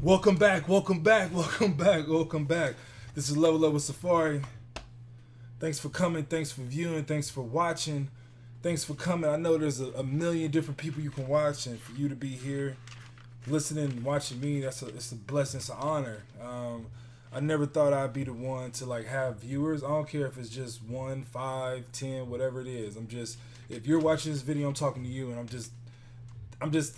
Welcome back, welcome back, welcome back, welcome back. This is Level Up with Safari. Thanks for coming, thanks for viewing, thanks for watching, thanks for coming. I know there's a million different people you can watch, and for you to be here, listening and watching me, it's a blessing, it's an honor. I never thought I'd be the one to like have viewers. I don't care if it's just 1, 5, 10, whatever it is. If you're watching this video, I'm talking to you, and I'm just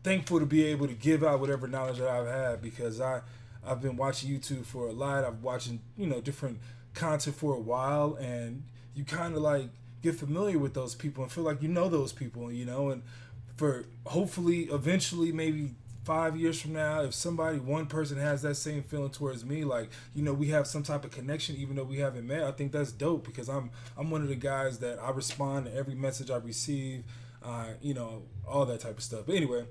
thankful to be able to give out whatever knowledge that I've had, because I've been watching YouTube for a lot. I've watching different content for a while, and you kind of like get familiar with those people and feel like you know those people, and for hopefully eventually maybe 5 years from now, if one person has that same feeling towards me, like we have some type of connection even though we haven't met. I think that's dope, because I'm one of the guys that I respond to every message I receive, all that type of stuff. But anyway,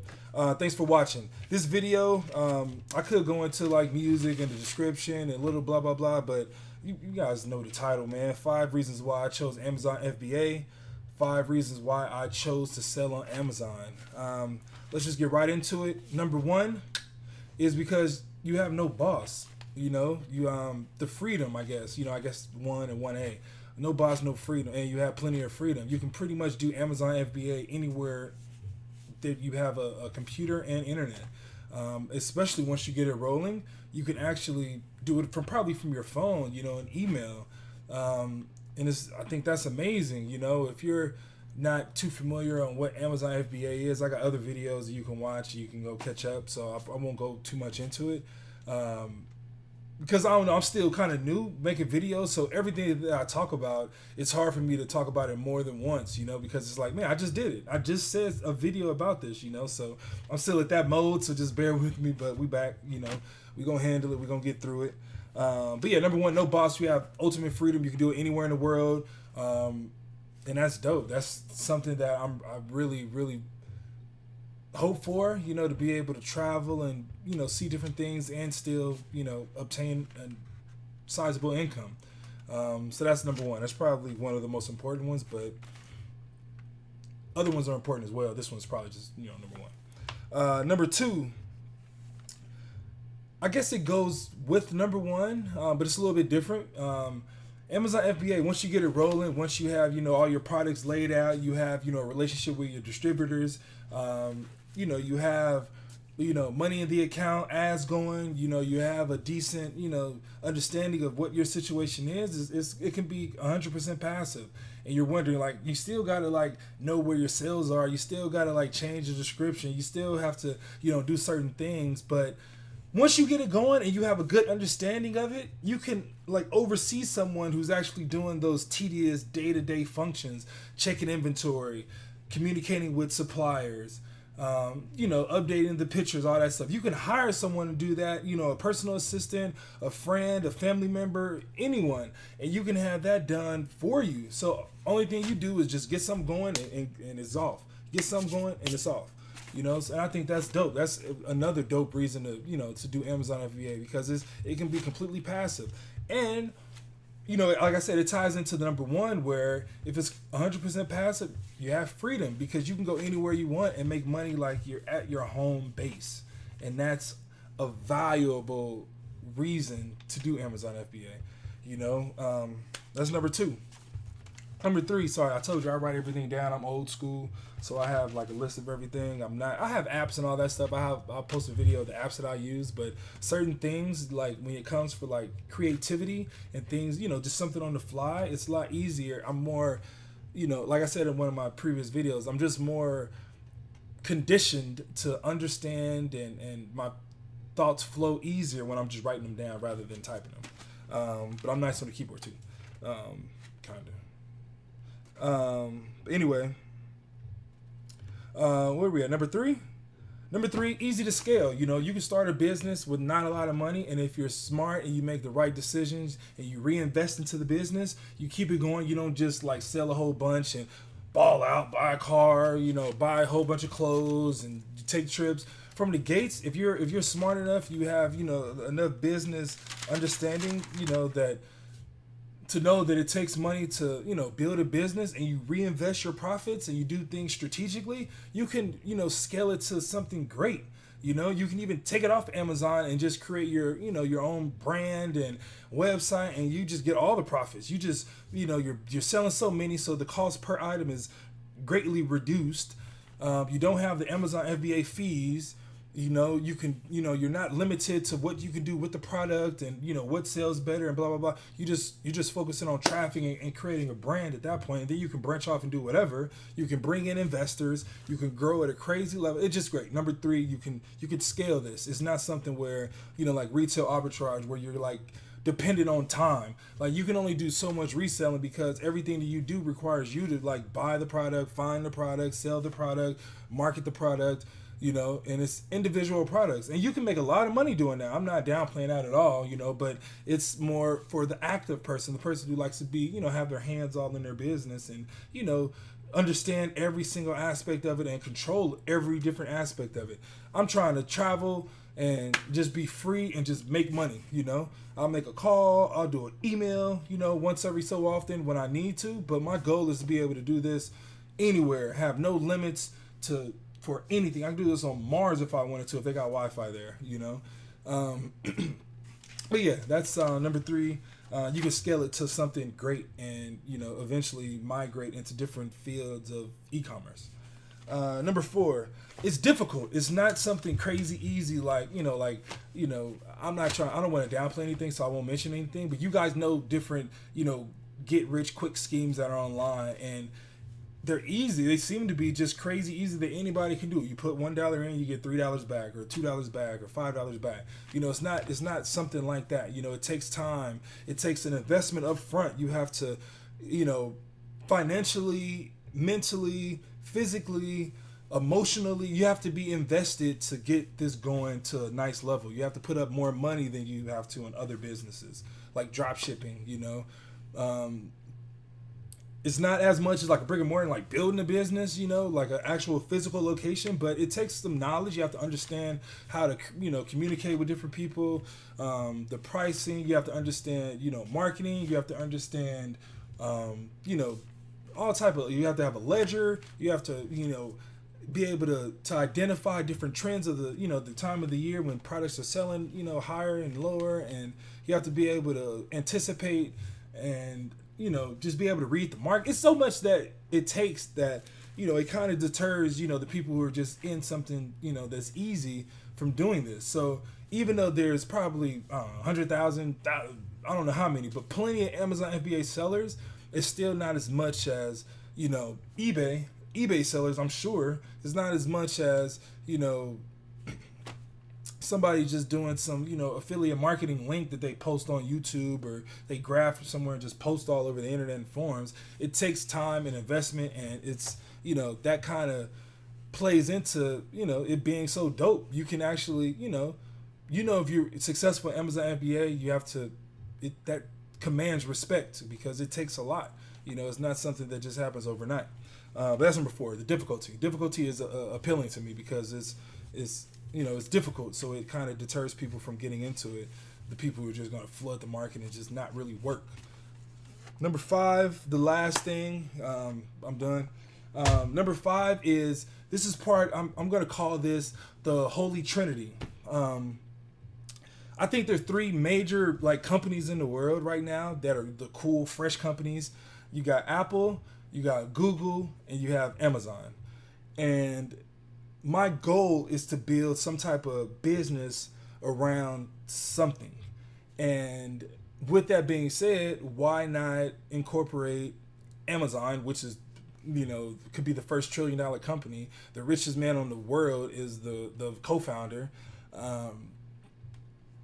thanks for watching this video. I could go into like music and the description and little blah blah blah, but you guys know the title, man. 5 reasons why I chose Amazon FBA. 5 reasons why I chose to sell on Amazon. Let's just get right into it. Number 1 is because you have no boss. The freedom, I guess. I guess 1 and 1A. No boss, no freedom, and you have plenty of freedom. You can pretty much do Amazon FBA anywhere that you have a computer and internet. Especially once you get it rolling, you can actually do it probably from your phone, and email. And I think that's amazing. If you're not too familiar on what Amazon FBA is, I got other videos that you can watch. You can go catch up, so I won't go too much into it. Because I don't know, I'm still kind of new making videos, so everything that I talk about, it's hard for me to talk about it more than once, because it's like, man, I just did it. I just said a video about this, so I'm still at that mode, so just bear with me, but we back, we gonna handle it, we gonna get through it. But yeah, number 1, no boss. You have ultimate freedom. You can do it anywhere in the world, and that's dope. That's something that I really, really hope for, to be able to travel and see different things and still obtain a sizable income. So that's number 1. That's probably one of the most important ones, but other ones are important as well. This one's probably just number 1. Number 2, I guess it goes with number 1, but it's a little bit different. Amazon FBA, once you get it rolling, once you have all your products laid out, you have a relationship with your distributors, you have money in the account, ads going, you have a decent understanding of what your situation is. It can be 100% passive, and you're wondering, like, you still got to like know where your sales are, you still got to like change the description, you still have to do certain things. But once you get it going and you have a good understanding of it, you can like oversee someone who's actually doing those tedious day-to-day functions, checking inventory, communicating with suppliers, updating the pictures, all that stuff. You can hire someone to do that, a personal assistant, a friend, a family member, anyone, and you can have that done for you. So only thing you do is just get something going and it's off. Get something going and it's off. And I think that's dope. That's another dope reason to do Amazon FBA, because it can be completely passive. And like I said, it ties into the number 1, where if it's 100% passive, you have freedom, because you can go anywhere you want and make money like you're at your home base. And that's a valuable reason to do Amazon FBA. That's number 2. Number 3, sorry, I told you I write everything down. I'm old school, so I have like a list of everything. I have apps and all that stuff. I'll post a video of the apps that I use, but certain things, like when it comes for like creativity and things, just something on the fly, it's a lot easier. I'm more, like I said in one of my previous videos, I'm just more conditioned to understand, and my thoughts flow easier when I'm just writing them down rather than typing them. But I'm nice on the keyboard too, kind of. But anyway, where are we at? Number 3? Number 3, easy to scale. You can start a business with not a lot of money, and if you're smart and you make the right decisions and you reinvest into the business, you keep it going. You don't just like sell a whole bunch and ball out, buy a car, buy a whole bunch of clothes and take trips. From the gates, if you're smart enough, you have enough business understanding, that to know that it takes money to, build a business, and you reinvest your profits and you do things strategically, you can, scale it to something great. You know, you can even take it off Amazon and just create your, your own brand and website, and you just get all the profits. You just, you're selling so many, so the cost per item is greatly reduced. You don't have the Amazon FBA fees. You can, you're not limited to what you can do with the product and, what sells better and blah, blah, blah. You're just focusing on traffic and creating a brand at that point. And then you can branch off and do whatever. You can bring in investors. You can grow at a crazy level. It's just great. Number 3, you can scale this. It's not something where, like retail arbitrage where you're like dependent on time. Like you can only do so much reselling because everything that you do requires you to like buy the product, find the product, sell the product, market the product, and it's individual products. And you can make a lot of money doing that. I'm not downplaying that at all, but it's more for the active person, the person who likes to be, have their hands all in their business and, understand every single aspect of it and control every different aspect of it. I'm trying to travel and just be free and just make money, I'll make a call, I'll do an email, once every so often when I need to. But my goal is to be able to do this anywhere, have no limits for anything. I can do this on Mars if I wanted to, if they got Wi-Fi there, But yeah, that's number 3. You can scale it to something great and, eventually migrate into different fields of e-commerce. Number 4, it's difficult. It's not something crazy easy I don't want to downplay anything, so I won't mention anything, but you guys know different, get rich quick schemes that are online, and they're easy. They seem to be just crazy easy that anybody can do. You put $1 in, you get $3 back, or $2 back, or $5 back. It's not something like that. It takes time. It takes an investment up front. You have to, financially, mentally, physically, emotionally, you have to be invested to get this going to a nice level. You have to put up more money than you have to in other businesses, like drop shipping, It's not as much as like a brick and mortar, like building a business, like an actual physical location, but it takes some knowledge. You have to understand how to, communicate with different people, the pricing. You have to understand, marketing. You have to understand, all type of, you have to have a ledger. You have to, be able to identify different trends of the, the time of the year when products are selling, higher and lower. And you have to be able to anticipate and, just be able to read the market. It's so much that it takes that, it kind of deters, the people who are just in something, that's easy from doing this. So even though there's probably 100,000, I don't know how many, but plenty of Amazon FBA sellers, it's still not as much as, eBay sellers. I'm sure it's not as much as, somebody just doing some, affiliate marketing link that they post on YouTube or they grab from somewhere and just post all over the internet and forums. It takes time and investment, and it's, that kind of plays into, it being so dope. You can actually, if you're successful at Amazon FBA, you have to, that commands respect because it takes a lot. It's not something that just happens overnight. But that's number 4, the difficulty. Difficulty is appealing to me because it's difficult, so it kind of deters people from getting into it. The people who are just going to flood the market and just not really work. Number 5, the last thing, I'm done. Number 5 is, this is part, I'm going to call this the Holy Trinity. I think there's 3 major companies in the world right now that are the cool, fresh companies. You got Apple, you got Google, and you have Amazon. And my goal is to build some type of business around something. And with that being said, why not incorporate Amazon, which is, could be the first $1 trillion company. The richest man on the world is the co-founder.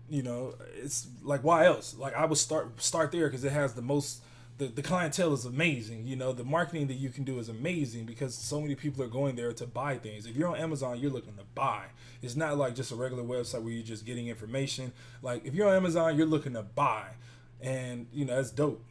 It's like, why else? I would start there because it has the most, the clientele is amazing. The marketing that you can do is amazing because so many people are going there to buy things. If you're on Amazon, you're looking to buy. It's not like just a regular website where you're just getting information. If you're on Amazon, you're looking to buy. And, that's dope,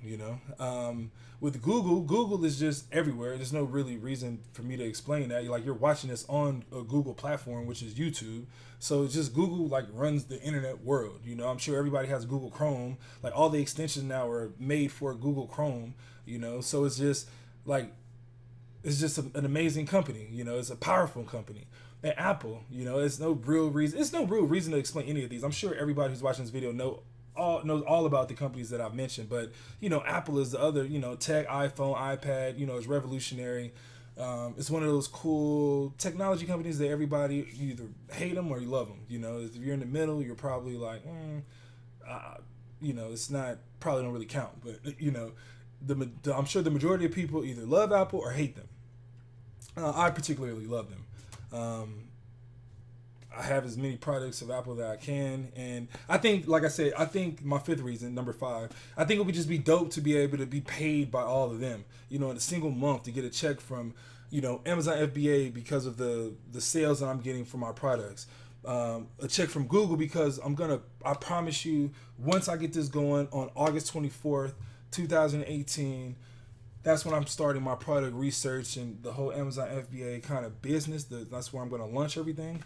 With Google is just everywhere. There's no really reason for me to explain that. You're watching this on a Google platform, which is YouTube. So it's just Google runs the internet world. I'm sure everybody has Google Chrome. All the extensions now are made for Google Chrome, So it's just an amazing company. It's a powerful company. and Apple. It's no real reason. It's no real reason to explain any of these. I'm sure everybody who's watching this video knows all about the companies that I've mentioned. But Apple is the other. Tech, iPhone, iPad. It's revolutionary. It's one of those cool technology companies that everybody, you either hate them or you love them. If you're in the middle, you're probably like, it's not, probably don't really count. But I'm sure the majority of people either love Apple or hate them. I particularly love them. I have as many products of Apple that I can, and I think, like I said, I think my fifth reason, number 5, I think it would just be dope to be able to be paid by all of them, in a single month, to get a check from, Amazon FBA because of the sales that I'm getting for my products, a check from Google because I promise you, once I get this going on August 24th, 2018, that's when I'm starting my product research and the whole Amazon FBA kind of business. That's where I'm going to launch everything.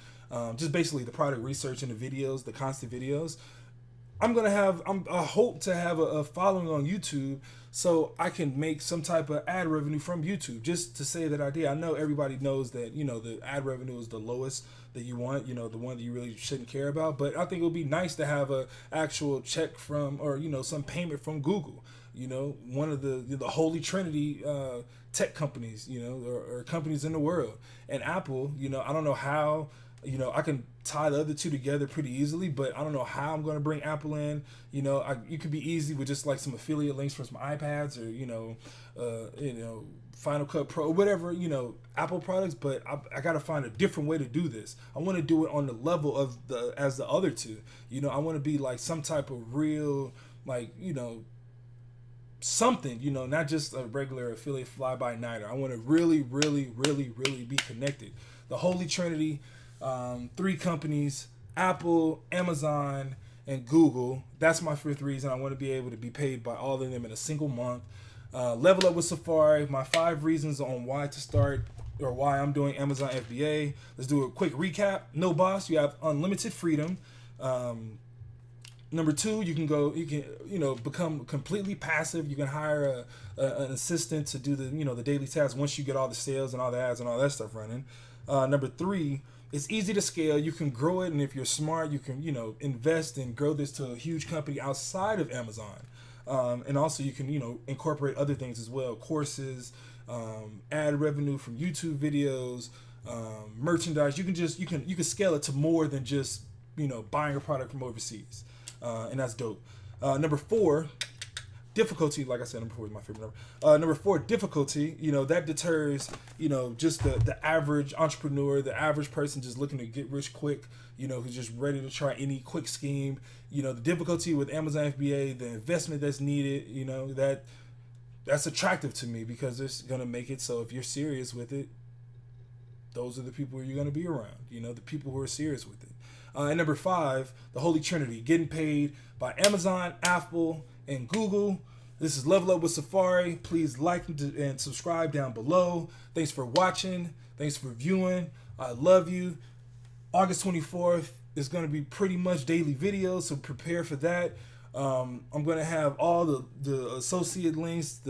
Just basically the product research and the videos, the constant videos. I hope to have a following on YouTube so I can make some type of ad revenue from YouTube, just to say that I did. I know everybody knows that, the ad revenue is the lowest that you want, the one that you really shouldn't care about. But I think it would be nice to have a actual check from, or, some payment from Google, one of the holy Trinity tech companies, or companies in the world. And Apple, I don't know how. I can tie the other two together pretty easily, but I don't know how I'm going to bring Apple in. You could be easy with just like some affiliate links for some iPads or, Final Cut Pro, or whatever, Apple products, but I got to find a different way to do this. I want to do it on the level of as the other two. I want to be like some type of real, like, something, not just a regular affiliate fly-by-nighter. I want to really, really, really, really be connected. The Holy Trinity. 3 companies: Apple, Amazon, and Google. That's my 5th reason. I want to be able to be paid by all of them in a single month. Level up with Safari. My 5 reasons on why to start, or why I'm doing Amazon FBA. Let's do a quick recap. No boss. You have unlimited freedom. Number 2, you can become completely passive. You can hire an assistant to do the daily tasks once you get all the sales and all the ads and all that stuff running. Number 3, it's easy to scale. You can grow it, and if you're smart, you can invest and grow this to a huge company outside of Amazon. And also you can incorporate other things as well: courses, ad revenue from YouTube videos, merchandise. You can scale it to more than just buying a product from overseas, and that's dope. Number 4. Difficulty, like I said, number 4 is my favorite number. Number 4, difficulty, that deters, just the average entrepreneur, the average person just looking to get rich quick, who's just ready to try any quick scheme. The difficulty with Amazon FBA, the investment that's needed, that's attractive to me because it's going to make it so if you're serious with it, those are the people you're going to be around, the people who are serious with it. And number 5, the Holy Trinity, getting paid by Amazon, Apple, and Google. This is Level Up with Safari. Please like and subscribe down below. Thanks for watching. Thanks for viewing. I love you. August 24th is going to be pretty much daily videos, so prepare for that. I'm going to have all the associate links,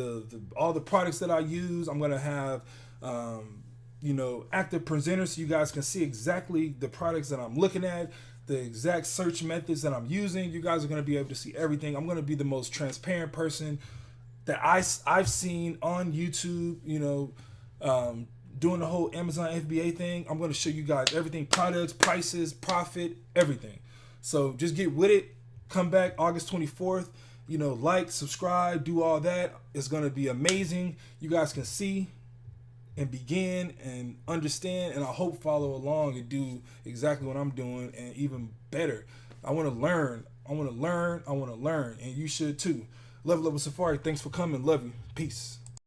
all the products that I use. I'm going to have active presenters so you guys can see exactly the products that I'm looking at, the exact search methods that I'm using. You guys are going to be able to see everything. I'm going to be the most transparent person that I've seen on YouTube, doing the whole Amazon FBA thing. I'm going to show you guys everything: products, prices, profit, everything. So just get with it. Come back August 24th. Like, subscribe, do all that. It's going to be amazing. You guys can see and begin and understand, and I hope follow along and do exactly what I'm doing and even better. I want to learn. And you should too. Level Up with Safari. Thanks for coming. Love you. Peace.